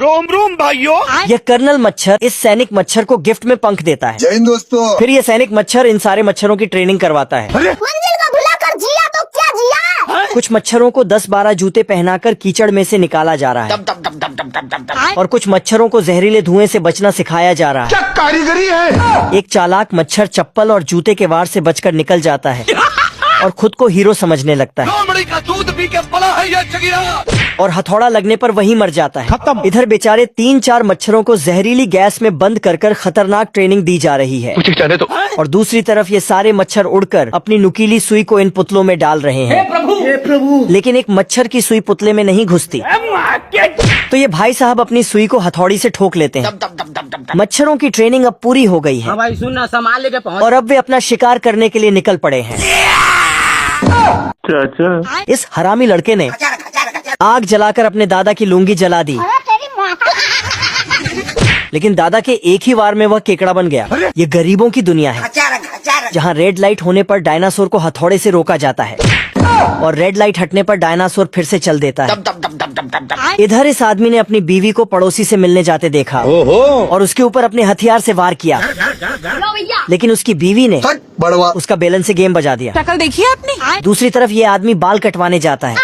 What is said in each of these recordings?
रोम रोम भाइयों। यह कर्नल मच्छर इस सैनिक मच्छर को गिफ्ट में पंख देता है। जय हिंद दोस्तों। फिर यह सैनिक मच्छर इन सारे मच्छरों की ट्रेनिंग करवाता है। मंजिल को भुलाकर जिया तो क्या जिया। कुछ मच्छरों को 10-12 जूते पहनाकर कीचड़ में से निकाला जा रहा है और कुछ मच्छरों को जहरीले धुएं से बचना सिखाया जा रहा है। क्या कारीगरी है। एक चालाक मच्छर चप्पल और जूते के वार से बचकर निकल जाता है और खुद को हीरो समझने लगता है लोमड़ी का दूध पी के बड़ा है ये चगिरा। और हथौड़ा लगने पर वहीं मर जाता है। खत्म। इधर बेचारे 3-4 मच्छरों को जहरीली गैस में बंद कर खतरनाक ट्रेनिंग दी जा रही है। जाने तो। और दूसरी तरफ ये सारे मच्छर उड़कर अपनी नुकीली सुई को इन पुतलों में डाल रहे हैं। हे प्रभु। लेकिन एक मच्छर की सुई पुतले में नहीं घुसती, तो ये भाई साहब अपनी सुई को हथौड़ी से ठोक लेते हैं। मच्छरों की ट्रेनिंग अब पूरी हो गई है। भाई सुनना, सामान लेके पहुंच। और अब वे अपना शिकार करने के लिए निकल पड़े हैं। चाचा। इस हरामी लड़के ने आग जलाकर अपने दादा की लुंगी जला दी, लेकिन दादा के एक ही वार में वह केकड़ा बन गया। ये गरीबों की दुनिया है, जहाँ रेड लाइट होने पर डायनासोर को हथौड़े से रोका जाता है और रेड लाइट हटने पर डायनासोर फिर से चल देता है। इधर इस आदमी ने अपनी बीवी को पड़ोसी से मिलने जाते देखा और उसके ऊपर अपने हथियार से वार किया, लेकिन उसकी बीवी ने बड़वा उसका बेलन से गेम बजा दिया। शक्ल देखी है आपने? दूसरी तरफ ये आदमी बाल कटवाने जाता है,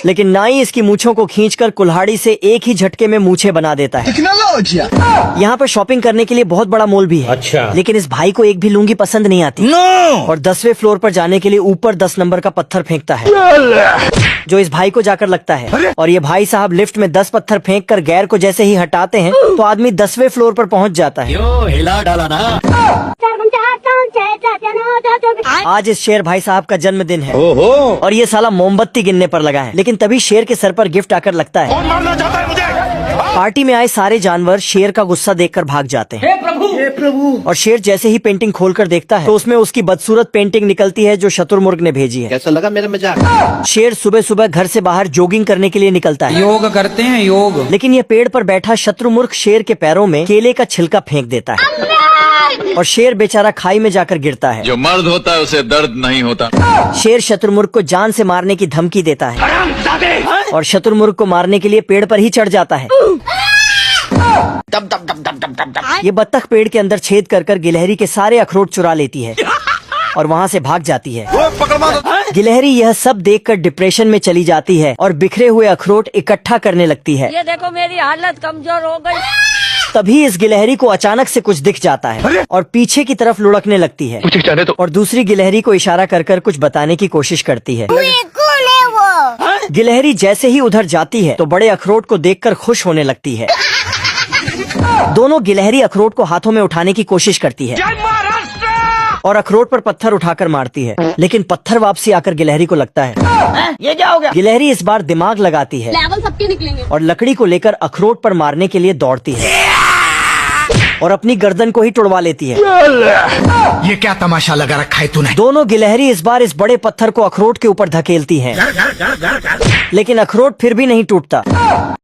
लेकिन नाई इसकी मूछों को खींचकर कुल्हाड़ी से एक ही झटके में मूछें बना देता है। यहाँ पर शॉपिंग करने के लिए बहुत बड़ा मॉल भी है। अच्छा। लेकिन इस भाई को एक भी लुंगी पसंद नहीं आती। और 10वें फ्लोर पर जाने के लिए ऊपर 10 नंबर का पत्थर फेंकता है, जो इस भाई को जाकर लगता है। और ये भाई साहब लिफ्ट में 10 पत्थर फेंक कर गैर को जैसे ही हटाते हैं तो आदमी 10वें फ्लोर पर पहुँच जाता है। हिला डाला ना। आज इस शेर भाई साहब का जन्मदिन है और ये साला मोमबत्ती गिनने पर लगा है। लेकिन तभी शेर के सर पर गिफ्ट आकर लगता है। कौन मारना चाहता है मुझे। पार्टी में आए सारे जानवर शेर का गुस्सा देखकर भाग जाते हैं। हे प्रभु। और शेर जैसे ही पेंटिंग खोलकर देखता है तो उसमें उसकी बदसूरत पेंटिंग निकलती है जो शतुरमुर्ग ने भेजी है। कैसा लगा मेरा मजाक? शेर सुबह सुबह घर से बाहर जॉगिंग करने के लिए निकलता है। योग करते हैं योग। लेकिन ये पेड़ पर बैठा शत्रुमुर्ग शेर के पैरों में केले का छिलका फेंक देता है और शेर बेचारा खाई में जाकर गिरता है। जो मर्द होता है उसे दर्द नहीं होता। शेर शत्रुमुर्ग को जान से मारने की धमकी देता है और शत्रुमुर्ग को मारने के लिए पेड़ पर ही चढ़ जाता है। ये बत्तख पेड़ के अंदर छेद कर गिलहरी के सारे अखरोट चुरा लेती है और वहाँ से भाग जाती है। गिलहरी यह सब देखकर डिप्रेशन में चली जाती है और बिखरे हुए अखरोट इकट्ठा करने लगती है। ये देखो मेरी हालत कमजोर हो गई। तभी इस गिलहरी को अचानक से कुछ दिख जाता है और पीछे की तरफ लुढ़कने लगती है जाने तो। और दूसरी गिलहरी को इशारा कर कुछ बताने की कोशिश करती है। कौन है वो? गिलहरी जैसे ही उधर जाती है तो बड़े अखरोट को देखकर खुश होने लगती है। दोनों गिलहरी अखरोट को हाथों में उठाने की कोशिश करती है और अखरोट पर पत्थर उठाकर मारती है, लेकिन पत्थर वापसी आकर गिलहरी को लगता है। ये क्या हो गया? गिलहरी इस बार दिमाग लगाती है लेवल सबके निकलेंगे। और लकड़ी को लेकर अखरोट पर मारने के लिए दौड़ती है और अपनी गर्दन को ही तुड़वा लेती है। ये क्या तमाशा लगा रखा है तूने। दोनों गिलहरी इस बार इस बड़े पत्थर को अखरोट के ऊपर धकेलती हैं, लेकिन अखरोट फिर भी नहीं टूटता।